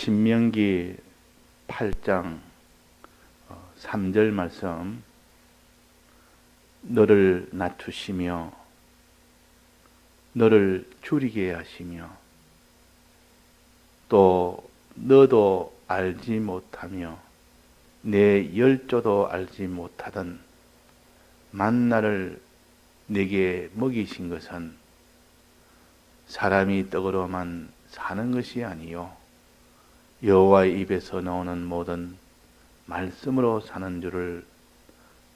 신명기 8장 3절 말씀, 너를 낮추시며 너를 줄이게 하시며 또 너도 알지 못하며 내 열조도 알지 못하던 만나를 내게 먹이신 것은 사람이 떡으로만 사는 것이 아니요 여호와의 입에서 나오는 모든 말씀으로 사는 줄을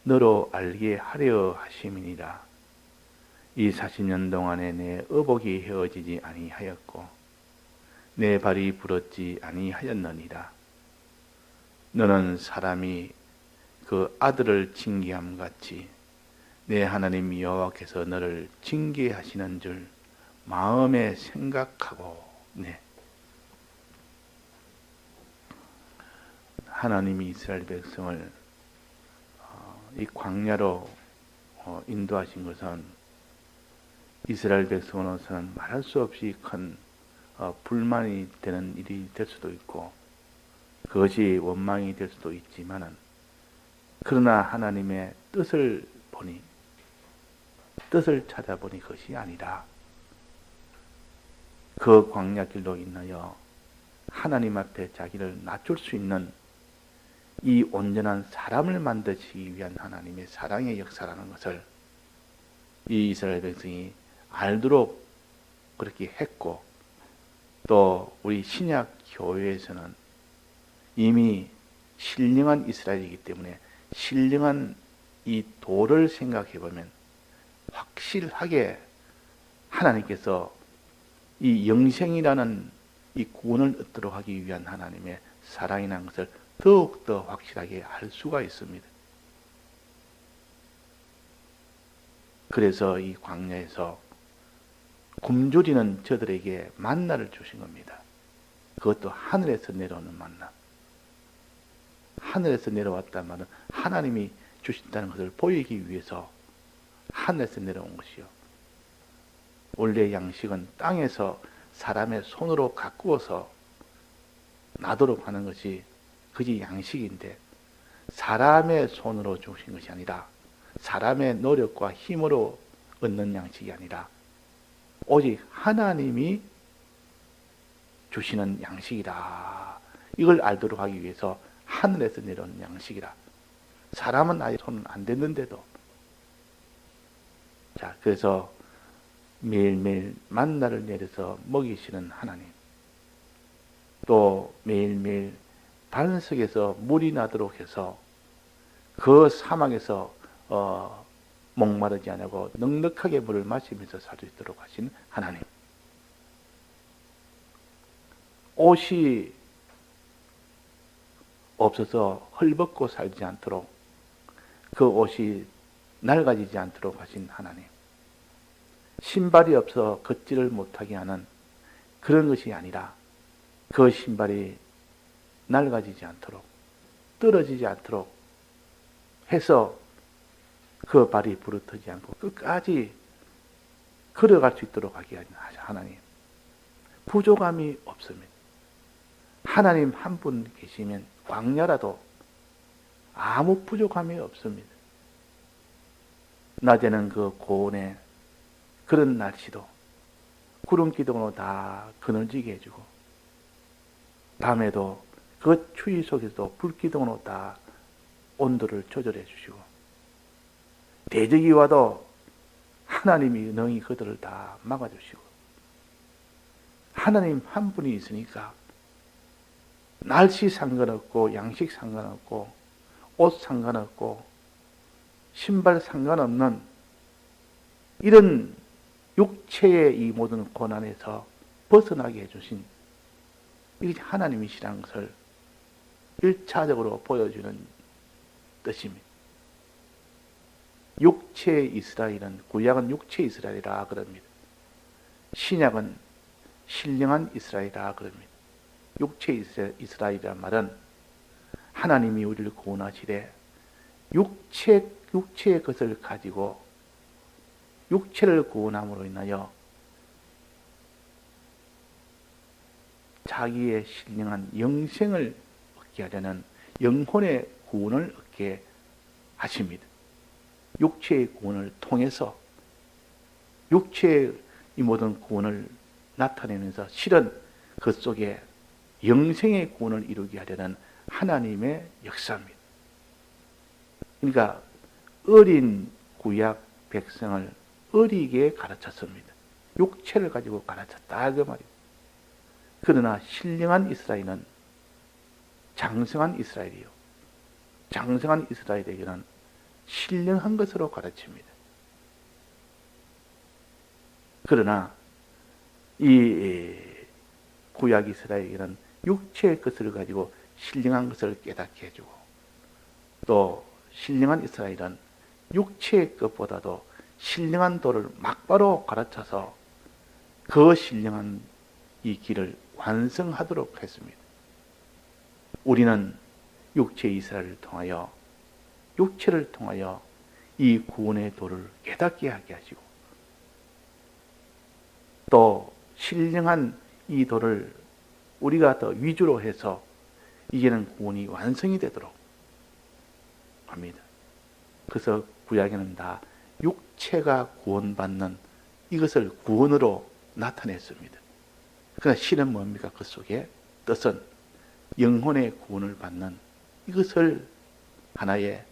너로 알게 하려 하심이니라. 이 40년 동안에 내 의복이 헤어지지 아니하였고 내 발이 부렀지 아니하였느니라. 너는 사람이 그 아들을 징계함 같이 내 하나님 여호와께서 너를 징계하시는 줄 마음에 생각하고 하나님이 이스라엘 백성을 이 광야로 인도하신 것은 이스라엘 백성으로서는 말할 수 없이 큰 불만이 되는 일이 될 수도 있고 그것이 원망이 될 수도 있지만은 그러나 하나님의 뜻을 찾아보니 그것이 아니라 그 광야길로 인하여 하나님 앞에 자기를 낮출 수 있는 이 온전한 사람을 만드시기 위한 하나님의 사랑의 역사라는 것을 이 이스라엘 백성이 알도록 그렇게 했고, 또 우리 신약 교회에서는 이미 신령한 이스라엘이기 때문에 신령한 이 도를 생각해 보면 확실하게 하나님께서 이 영생이라는 이 구원을 얻도록 하기 위한 하나님의 사랑이라는 것을 더욱더 확실하게 알 수가 있습니다. 그래서 이 광야에서 굶주리는 저들에게 만나를 주신 겁니다. 그것도 하늘에서 내려오는 만나. 하늘에서 내려왔단 말은 하나님이 주신다는 것을 보이기 위해서 하늘에서 내려온 것이요. 원래 양식은 땅에서 사람의 손으로 가꾸어서 나도록 하는 것이 그게 양식인데, 사람의 손으로 주신 것이 아니라 사람의 노력과 힘으로 얻는 양식이 아니라 오직 하나님이 주시는 양식이다. 이걸 알도록 하기 위해서 하늘에서 내려온 양식이라. 사람은 아예 손은 안 댔는데도. 자, 그래서 매일매일 만나를 내려서 먹이시는 하나님, 또 매일매일 반석에서 물이 나도록 해서 그 사막에서 목마르지 않고 넉넉하게 물을 마시면서 살 수 있도록 하신 하나님, 옷이 없어서 헐벗고 살지 않도록 그 옷이 낡아지지 않도록 하신 하나님, 신발이 없어 걷지를 못하게 하는 그런 것이 아니라 그 신발이 낡아지지 않도록 떨어지지 않도록 해서 그 발이 부르트지 않고 끝까지 걸어갈 수 있도록 하게 하는 하나님, 부족함이 없습니다. 하나님 한 분 계시면 광야라도 아무 부족함이 없습니다. 낮에는 그 고온에 그런 날씨도 구름 기둥으로 다 그늘지게 해주고, 밤에도 그 추위 속에서도 불기둥으로 다 온도를 조절해 주시고, 대적이 와도 하나님이 능히 그들을 다 막아주시고, 하나님 한 분이 있으니까 날씨 상관없고 양식 상관없고 옷 상관없고 신발 상관없는 이런 육체의 이 모든 고난에서 벗어나게 해주신 이 하나님이시라는 것을 1차적으로 보여주는 뜻입니다. 육체의 이스라엘은, 구약은 육체의 이스라엘이라 그럽니다. 신약은 신령한 이스라엘이라 그럽니다. 육체의 이스라엘이란 말은 하나님이 우리를 구원하시되 육체의 것을 가지고 육체를 구원함으로 인하여 자기의 신령한 영생을 얻게 하려는 영혼의 구원을 얻게 하십니다. 육체의 구원을 통해서 육체의 이 모든 구원을 나타내면서 실은 그 속에 영생의 구원을 이루게 하려는 하나님의 역사입니다. 그러니까 어린 구약 백성을 어리게 가르쳤습니다. 육체를 가지고 가르쳤다 그 말이에요. 그러나 신령한 이스라엘은 장성한 이스라엘이요. 장성한 이스라엘에게는 신령한 것으로 가르칩니다. 그러나 이 구약 이스라엘에게는 육체의 것을 가지고 신령한 것을 깨닫게 해주고, 또 신령한 이스라엘은 육체의 것보다도 신령한 도를 막바로 가르쳐서 그 신령한 이 길을 완성하도록 했습니다. 우리는 육체 이스라엘을 통하여, 육체를 통하여 이 구원의 도를 깨닫게 하게 하시고, 또 신령한 이 도를 우리가 더 위주로 해서 이제는 구원이 완성이 되도록 합니다. 그래서 구약에는 다 육체가 구원받는 이것을 구원으로 나타냈습니다. 그러나 실은 뭡니까? 그 속에 뜻은 영혼의 구원을 받는 이것을 하나의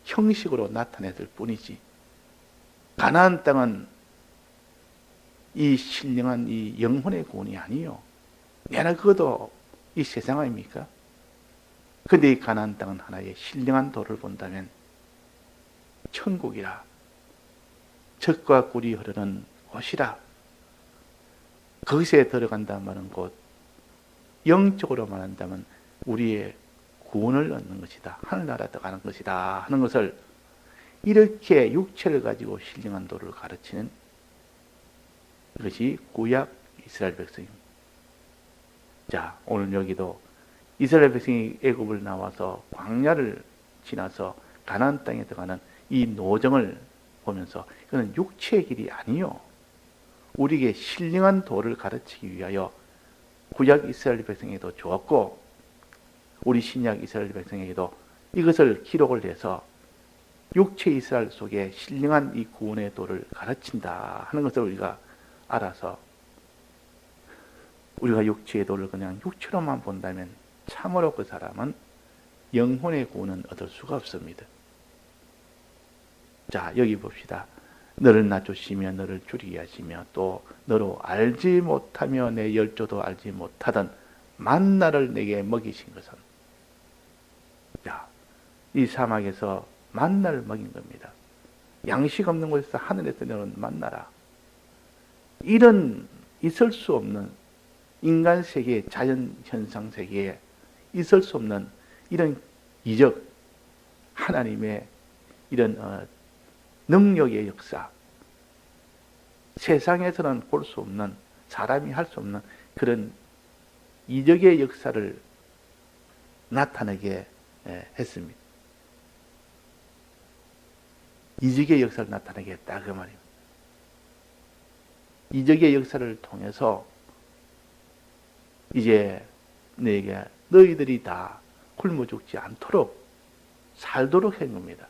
형식으로 나타냈을 뿐이지, 가나안 땅은 이 신령한 이 영혼의 구원이 아니요. 내나 그것도 이 세상 아닙니까? 근데 이 가나안 땅은 하나의 신령한 도를 본다면 천국이라, 젖과 꿀이 흐르는 곳이라, 거기에 들어간다는 말은 곧 영적으로 말한다면 우리의 구원을 얻는 것이다, 하늘나라 들어가는 것이다 하는 것을 이렇게 육체를 가지고 신령한 도를 가르치는 것이 구약 이스라엘 백성입니다. 자, 오늘 여기도 이스라엘 백성이 애굽을 나와서 광야를 지나서 가나안 땅에 들어가는 이 노정을 보면서 이거는 육체의 길이 아니요, 우리에게 신령한 도를 가르치기 위하여 구약 이스라엘 백성에게도 주었고, 우리 신약 이스라엘 백성에게도 이것을 기록을 해서 육체 이스라엘 속에 신령한 이 구원의 도를 가르친다 하는 것을 우리가 알아서, 우리가 육체의 도를 그냥 육체로만 본다면 참으로 그 사람은 영혼의 구원은 얻을 수가 없습니다. 자, 여기 봅시다. 너를 낮추시며 너를 줄이게 하시며 또 너로 알지 못하며 내 열조도 알지 못하던 만나를 내게 먹이신 것은, 자, 이 사막에서 만나를 먹인 겁니다. 양식 없는 곳에서 하늘에서 내려온 만나라. 이런 있을 수 없는 인간 세계, 자연 현상 세계에 있을 수 없는 이런 이적, 하나님의 이런 능력의 역사, 세상에서는 볼 수 없는, 사람이 할 수 없는 그런 이적의 역사를 나타내게 했습니다. 이적의 역사를 나타내게 했다 그 말입니다. 이적의 역사를 통해서 이제 너에게 너희들이 다 굶어 죽지 않도록 살도록 한 겁니다.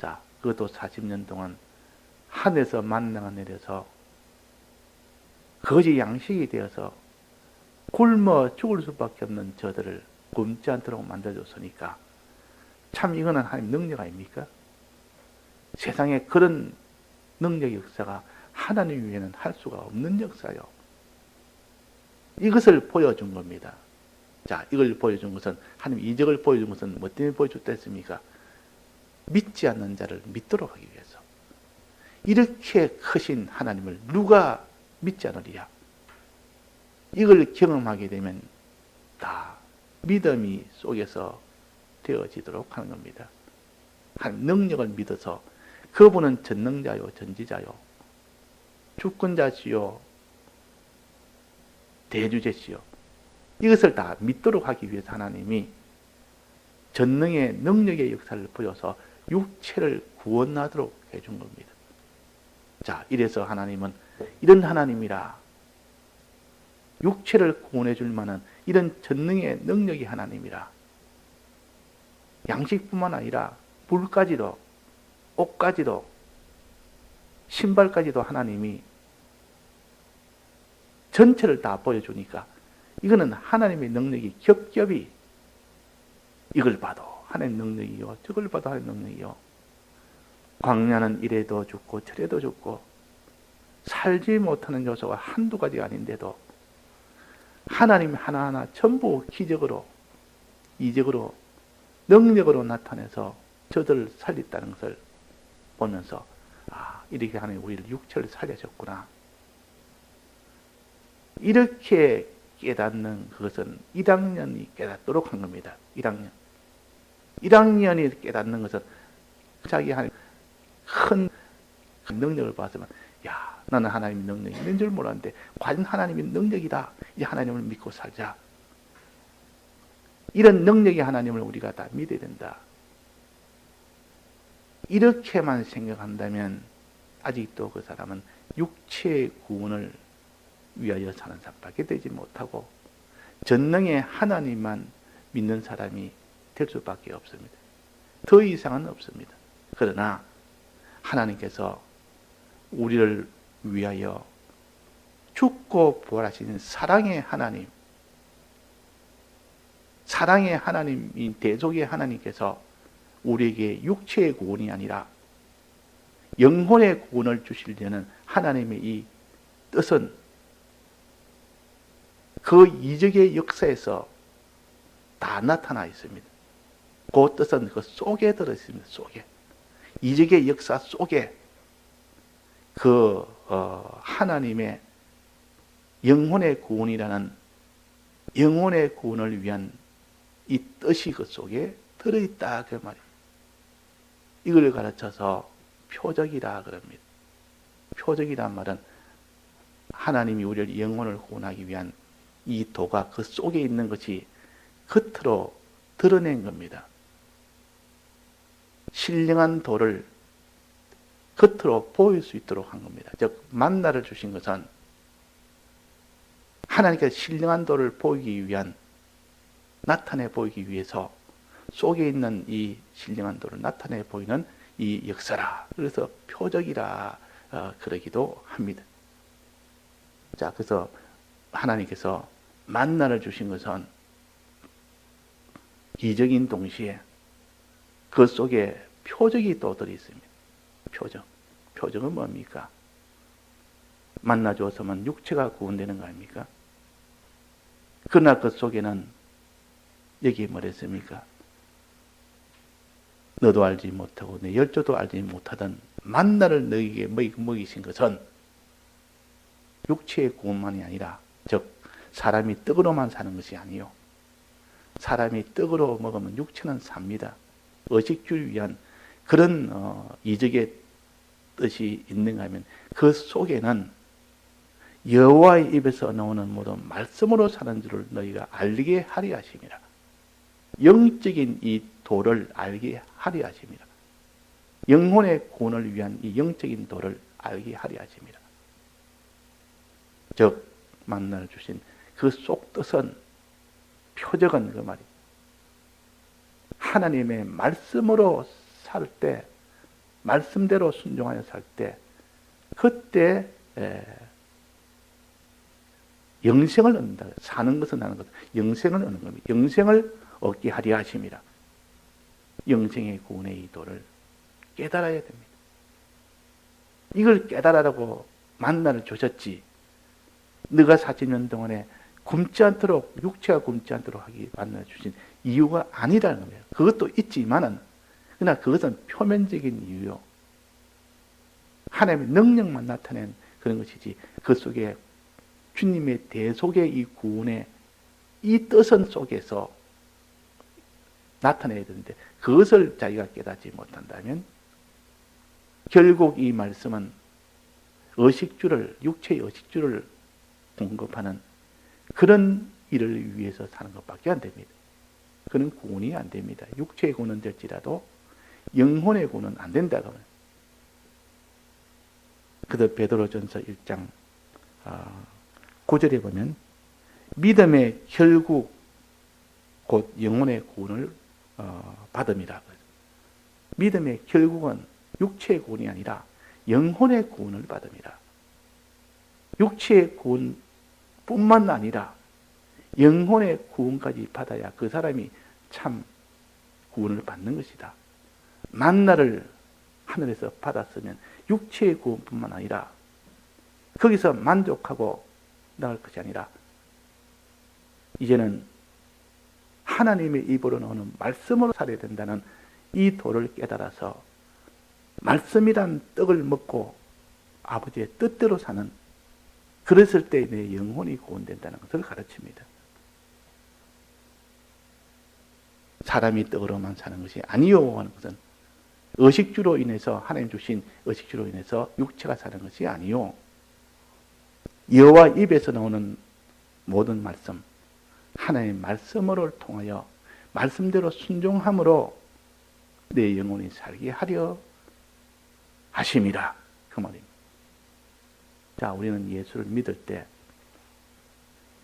자, 그것도 40년 동안 하늘에서 만나가 내려서 그것이 양식이 되어서 굶어 죽을 수밖에 없는 저들을 굶지 않도록 만들어줬으니까 참 이거는 하나님 능력 아닙니까? 세상에 그런 능력 역사가 하나님 위에는 할 수가 없는 역사요. 이것을 보여준 겁니다. 자, 이걸 보여준 것은, 하나님 이적을 보여준 것은 뭐 때문에 보여줬다 했습니까? 믿지 않는 자를 믿도록 하기 위해서. 이렇게 크신 하나님을 누가 믿지 않으리야? 이걸 경험하게 되면 다 믿음이 속에서 되어지도록 하는 겁니다. 한 능력을 믿어서 그분은 전능자요, 전지자요, 주권자시요, 대주제시요, 이것을 다 믿도록 하기 위해서 하나님이 전능의 능력의 역사를 보여서 육체를 구원하도록 해준 겁니다. 자, 이래서 하나님은 이런 하나님이라, 육체를 구원해 줄 만한 이런 전능의 능력이 하나님이라. 양식뿐만 아니라 물까지도, 옷까지도, 신발까지도 하나님이 전체를 다 보여주니까 이거는 하나님의 능력이 겹겹이, 이걸 봐도 하나님의 능력이요, 저걸 봐도 하나님의 능력이요. 광야는 이래도 죽고 저래도 죽고 살지 못하는 요소가 한두 가지가 아닌데도 하나님 하나하나 전부 기적으로, 이적으로, 능력으로 나타내서 저들을 살렸다는 것을 보면서 이렇게 하나님 우리를 육체를 살려줬구나. 이렇게 깨닫는 그것은 1학년이 깨닫도록 한 겁니다. 1학년. 1학년이 깨닫는 것은 자기 하나님 큰 능력을 봤으면, 야, 나는 하나님의 능력이 있는 줄 몰랐는데 과연 하나님의 능력이다. 이제 하나님을 믿고 살자. 이런 능력이 하나님을 우리가 다 믿어야 된다. 이렇게만 생각한다면 아직도 그 사람은 육체의 구원을 위하여 사는 사람밖에 되지 못하고 전능의 하나님만 믿는 사람이 될 수밖에 없습니다. 더 이상은 없습니다. 그러나 하나님께서 우리를 위하여 죽고 부활하시는 사랑의 하나님, 사랑의 하나님인 대속의 하나님께서 우리에게 육체의 구원이 아니라 영혼의 구원을 주시려는 하나님의 이 뜻은 그 이적의 역사에서 다 나타나 있습니다. 그 뜻은 그 속에 들어 있습니다. 속에. 이적의 역사 속에 그 하나님의 영혼의 구원이라는 영혼의 구원을 위한 이 뜻이 그 속에 들어있다 그 말이에요. 이걸 가르쳐서 표적이라 그럽니다. 표적이란 말은 하나님이 우리를 영혼을 구원하기 위한 이 도가 그 속에 있는 것이 겉으로 드러낸 겁니다. 신령한 도를 겉으로 보일 수 있도록 한 겁니다. 즉 만나를 주신 것은 하나님께서 신령한 도를 보이기 위한, 나타내 보이기 위해서 속에 있는 이 신령한 도를 나타내 보이는 이 역사라. 그래서 표적이라 그러기도 합니다. 자, 그래서 하나님께서 만나를 주신 것은 기적인 동시에 그 속에 표적이 또 들어 있습니다. 표적. 표적은 뭡니까? 만나 주었으면 육체가 구원되는 거 아닙니까? 그러나 그 속에는 여기 뭐랬습니까? 너도 알지 못하고 내 열조도 알지 못하던 만나를 너희에게 먹이신 것은 육체의 구원만이 아니라, 즉 사람이 떡으로만 사는 것이 아니요, 사람이 떡으로 먹으면 육체는 삽니다. 의식주를 위한 그런 이적의 뜻이 있는가 하면 그 속에는 여호와의 입에서 나오는 모든 말씀으로 사는 줄을 너희가 알게 하리 하심이라. 영적인 이 도를 알게 하리 하심이라. 영혼의 구원을 위한 이 영적인 도를 알게 하리 하심이라. 즉 만나를 주신 그 속뜻은, 표적은 그 말이 하나님의 말씀으로 살 때, 말씀대로 순종하여 살 때, 그때 영생을 얻는다. 사는 것은 하는 것, 영생을 얻는 겁니다. 영생을 얻게 하리 하심이라. 영생의 구원의 이 도를 깨달아야 됩니다. 이걸 깨달으라고 만나를 주셨지, 너가 40년 동안에 굶지 않도록, 육체가 굶지 않도록 하기 만나 주신 이유가 아니라는 거예요. 그것도 있지만은, 그러나 그것은 표면적인 이유요. 하나님의 능력만 나타낸 그런 것이지, 그 속에 주님의 대속의 이 구원의 이 뜻은 속에서 나타내야 되는데, 그것을 자기가 깨닫지 못한다면 결국 이 말씀은 의식주를, 육체의 의식주를 공급하는 그런 일을 위해서 사는 것밖에 안 됩니다. 그는 구원이 안 됩니다. 육체의 구원은 될지라도 영혼의 구원은 안 된다고 합니다. 그래서 베드로전서 1장 9절에 보면 믿음의 결국 곧 영혼의 구원을 받음이라. 믿음의 결국은 육체의 구원이 아니라 영혼의 구원을 받음이라. 육체의 구원뿐만 아니라 영혼의 구원까지 받아야 그 사람이 참 구원을 받는 것이다. 만나를 하늘에서 받았으면 육체의 구원뿐만 아니라 거기서 만족하고 나갈 것이 아니라 이제는 하나님의 입으로 나오는 말씀으로 살아야 된다는 이 도를 깨달아서 말씀이란 떡을 먹고 아버지의 뜻대로 사는, 그랬을 때 내 영혼이 구원된다는 것을 가르칩니다. 사람이 떡으로만 사는 것이 아니요 하는 것은 의식주로 인해서, 하나님 주신 의식주로 인해서 육체가 사는 것이 아니요, 여호와 입에서 나오는 모든 말씀, 하나님의 말씀으로 통하여 말씀대로 순종함으로 내 영혼이 살게 하려 하심이라, 그 말입니다. 자, 우리는 예수를 믿을 때,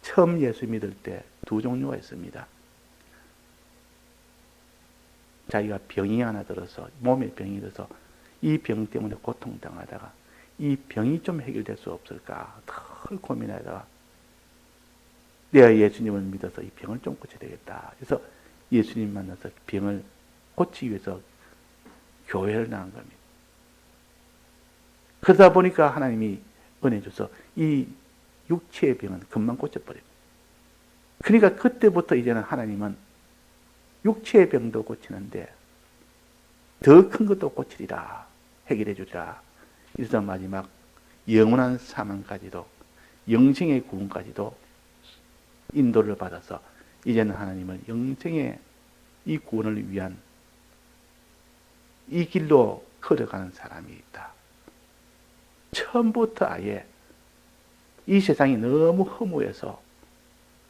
처음 예수 믿을 때 두 종류가 있습니다. 자기가 병이 하나 들어서, 몸에 병이 들어서 이 병 때문에 고통당하다가 이 병이 좀 해결될 수 없을까 덜 고민하다가 내가 예수님을 믿어서 이 병을 좀 고쳐야 되겠다. 그래서 예수님 만나서 병을 고치기 위해서 교회를 나간 겁니다. 그러다 보니까 하나님이 은혜 줘서 이 육체의 병은 금방 고쳐버립니다. 그러니까 그때부터 이제는 하나님은 육체의 병도 고치는데 더 큰 것도 고치리라, 해결해 주리라. 그래서 마지막 영원한 사망까지도, 영생의 구원까지도 인도를 받아서 이제는 하나님은 영생의 이 구원을 위한 이 길로 걸어가는 사람이 있다. 처음부터 아예 이 세상이 너무 허무해서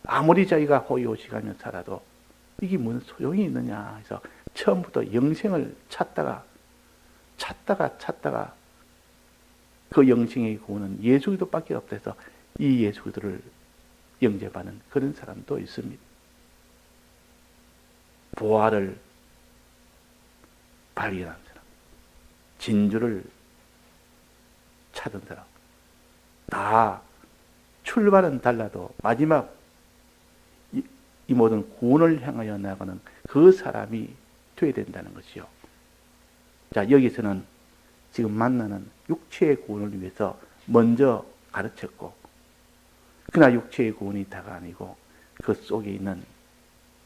아무리 자기가 호의호식하며 살아도 이게 무슨 소용이 있느냐 해서 처음부터 영생을 찾다가 그 영생의 구원은 예수 그리스도밖에 없다 해서 이 예수 그리스도를 영접하는 그런 사람도 있습니다. 보화를 발견한 사람, 진주를 찾은 사람, 다 출발은 달라도 마지막 이 모든 구원을 향하여 나가는 그 사람이 되어야 된다는 것이요. 자, 여기서는 지금 만나는 육체의 구원을 위해서 먼저 가르쳤고, 그러나 육체의 구원이 다가 아니고 그 속에 있는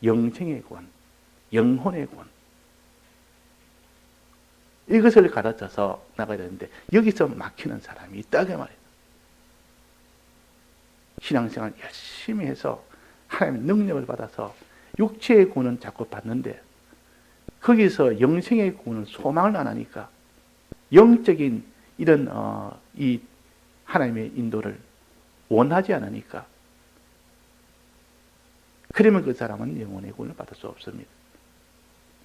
영생의 구원, 영혼의 구원, 이것을 가르쳐서 나가야 되는데 여기서 막히는 사람이 있다, 그 말이에요. 신앙생활 열심히 해서 하나님의 능력을 받아서 육체의 구원은 자꾸 받는데 거기서 영생의 구원은 소망을 안 하니까, 영적인 이런 이 하나님의 인도를 원하지 않으니까, 그러면 그 사람은 영혼의 구원을 받을 수 없습니다.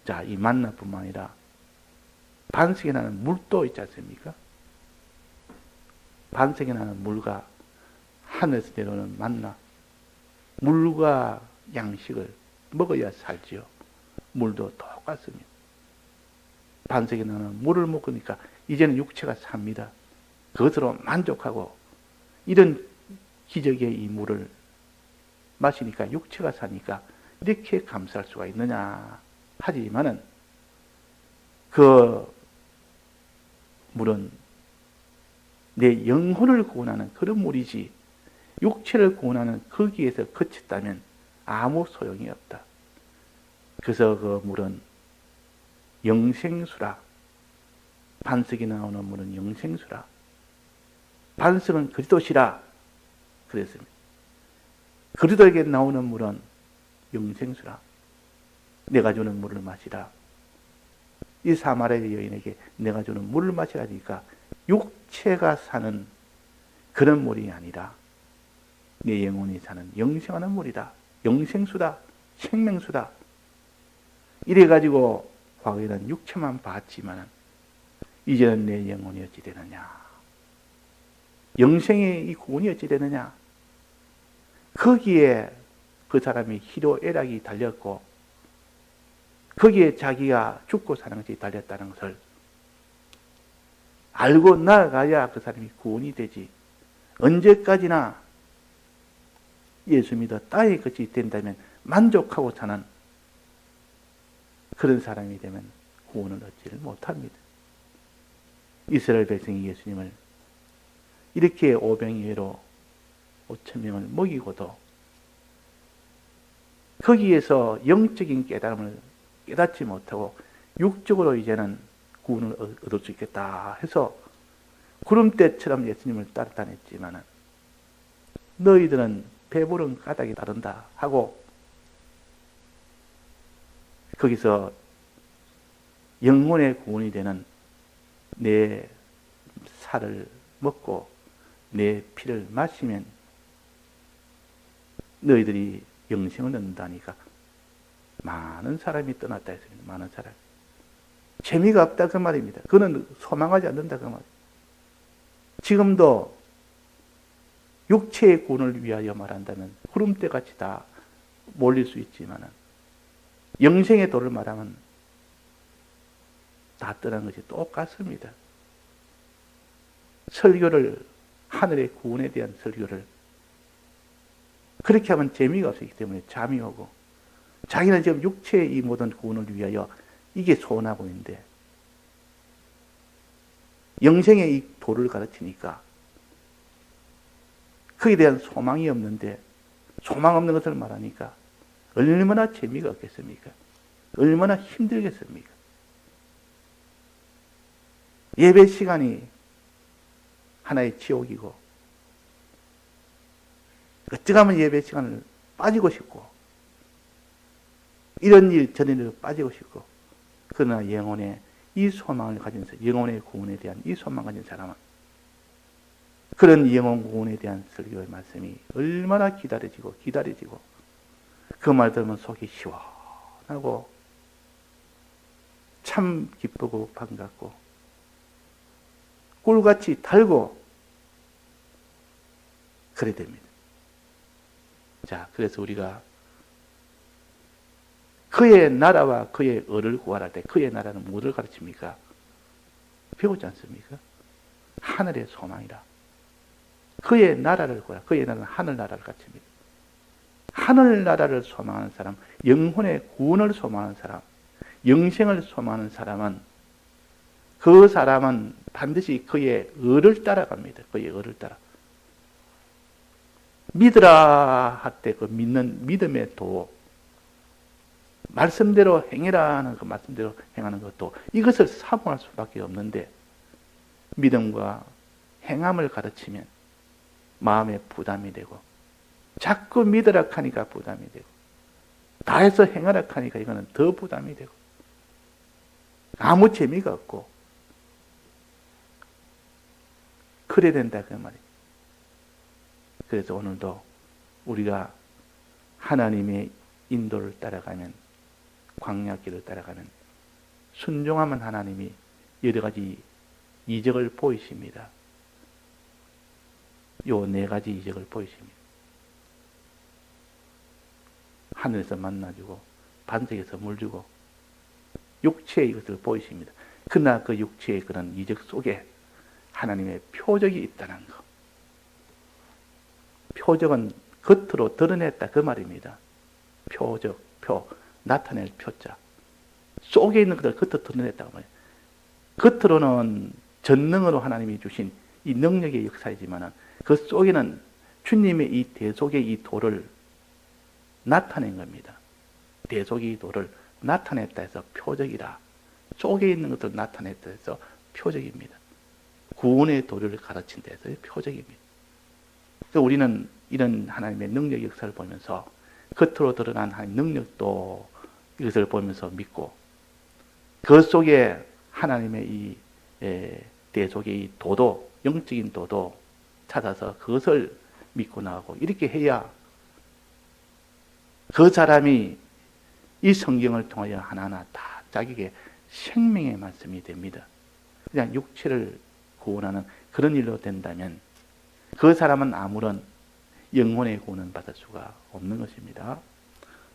자, 이 만나뿐만 아니라 반석에 나는 물도 있지 않습니까? 반석에 나는 물과 하늘에서 내려오는 만나, 물과 양식을 먹어야 살지요. 물도 똑같습니다. 반석에 나는 물을 먹으니까 이제는 육체가 삽니다. 그것으로 만족하고 이런 기적의 이 물을 마시니까 육체가 사니까 이렇게 감사할 수가 있느냐. 하지만은 그 물은 내 영혼을 구원하는 그런 물이지 육체를 구원하는 거기에서 그쳤다면 아무 소용이 없다. 그래서 그 물은 영생수라. 반석이 나오는 물은 영생수라. 반석은 그리스도시라. 그랬습니다. 그리스도에게 나오는 물은 영생수라. 내가 주는 물을 마시라. 이 사마리아 여인에게 내가 주는 물을 마시라니까 육체가 사는 그런 물이 아니라 내 영혼이 사는 영생하는 물이다. 영생수다. 생명수다. 이래가지고 과거에는 육체만 봤지만 이제는 내 영혼이 어찌 되느냐. 영생의 이 구원이 어찌 되느냐. 거기에 그 사람이 희로애락이 달렸고 거기에 자기가 죽고 사는 것이 달렸다는 것을 알고 나아가야 그 사람이 구원이 되지. 언제까지나 예수 믿어 땅의 것이 된다면 만족하고 사는 그런 사람이 되면 구원을 얻지를 못합니다. 이스라엘 백성이 예수님을 이렇게 오병이어로 5,000명을 먹이고도 거기에서 영적인 깨달음을 깨닫지 못하고 육적으로 이제는 구원을 얻을 수 있겠다 해서 구름대처럼 예수님을 따라다녔지만 너희들은 배부른 까닭에 따른다 하고 거기서 영혼의 구원이 되는 내 살을 먹고 내 피를 마시면 너희들이 영생을 얻는다니까 많은 사람이 떠났다 했습니다. 많은 사람. 재미가 없다 그 말입니다. 그는 소망하지 않는다 그 말입니다. 지금도 육체의 구원을 위하여 말한다면 구름대같이 다 몰릴 수 있지만 영생의 도를 말하면 다 떠난 것이 똑같습니다. 설교를 하늘의 구원에 대한 설교를 그렇게 하면 재미가 없기 때문에 잠이 오고 자기는 지금 육체의 이 모든 구원을 위하여 이게 소원하고 있는데 영생의 이 도를 가르치니까 거기에 대한 소망이 없는데 소망 없는 것을 말하니까 얼마나 재미가 없겠습니까? 얼마나 힘들겠습니까? 예배 시간이 하나의 지옥이고 어쩌면 예배 시간을 빠지고 싶고 이런 일 저런 일로 빠지고 싶고 그러나 영혼의 이 소망을 가진 사람, 영혼의 구원에 대한 이 소망을 가진 사람은 그런 영혼 구원에 대한 설교의 말씀이 얼마나 기다려지고 그 말 들으면 속이 시원하고 참 기쁘고 반갑고 꿀같이 달고 그래 됩니다. 자, 그래서 우리가 그의 나라와 그의 의를 구하라 할 때 그의 나라는 무엇을 가르칩니까? 배우지 않습니까? 하늘의 소망이라. 그의 나라를 구하라. 그의 나라는 하늘나라를 가르칩니다. 하늘나라를 소망하는 사람, 영혼의 구원을 소망하는 사람, 영생을 소망하는 사람은 그 사람은 반드시 그의 의를 따라갑니다. 그의 의를 따라. 믿으라 할 때 그 믿는 믿음의 도, 말씀대로 행해라 하는 그 말씀대로 행하는 것도 이것을 사모할 수밖에 없는데 믿음과 행함을 가르치면 마음에 부담이 되고 자꾸 믿으라 하니까 부담이 되고 다 해서 행하라 하니까 이거는 더 부담이 되고 아무 재미가 없고 그래야 된다 그 말이에요. 그래서 오늘도 우리가 하나님의 인도를 따라가면 광야길을 따라가면 순종하면 하나님이 여러 가지 이적을 보이십니다. 요 네 가지 이적을 보이십니다. 하늘에서 만나주고 반석에서 물 주고 육체의 이것을 보이십니다. 그러나 그 육체의 그런 이적 속에 하나님의 표적이 있다는 것. 표적은 겉으로 드러냈다 그 말입니다. 표적, 나타낼 표자. 속에 있는 것을 겉으로 드러냈다고 말이에요. 겉으로는 전능으로 하나님이 주신 이 능력의 역사이지만 그 속에는 주님의 이 대속의 이 도를 나타낸 겁니다. 대속의 도를 나타냈다 해서 표적이라. 속에 있는 것을 나타냈다 해서 표적입니다. 구원의 도를 가르친 데서 표적입니다. 그래서 우리는 이런 하나님의 능력 역사를 보면서 겉으로 드러난 하나님의 능력도 이것을 보면서 믿고 그 속에 하나님의 이 대속의 이 도도 영적인 도도 찾아서 그것을 믿고 나가고 이렇게 해야 그 사람이 이 성경을 통하여 하나하나 다 자기에게 생명의 말씀이 됩니다. 그냥 육체를 구원하는 그런 일로 된다면 그 사람은 아무런 영혼의 구원은 받을 수가 없는 것입니다.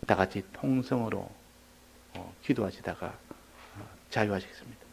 다 같이 통성으로 기도하시다가 자유하시겠습니다.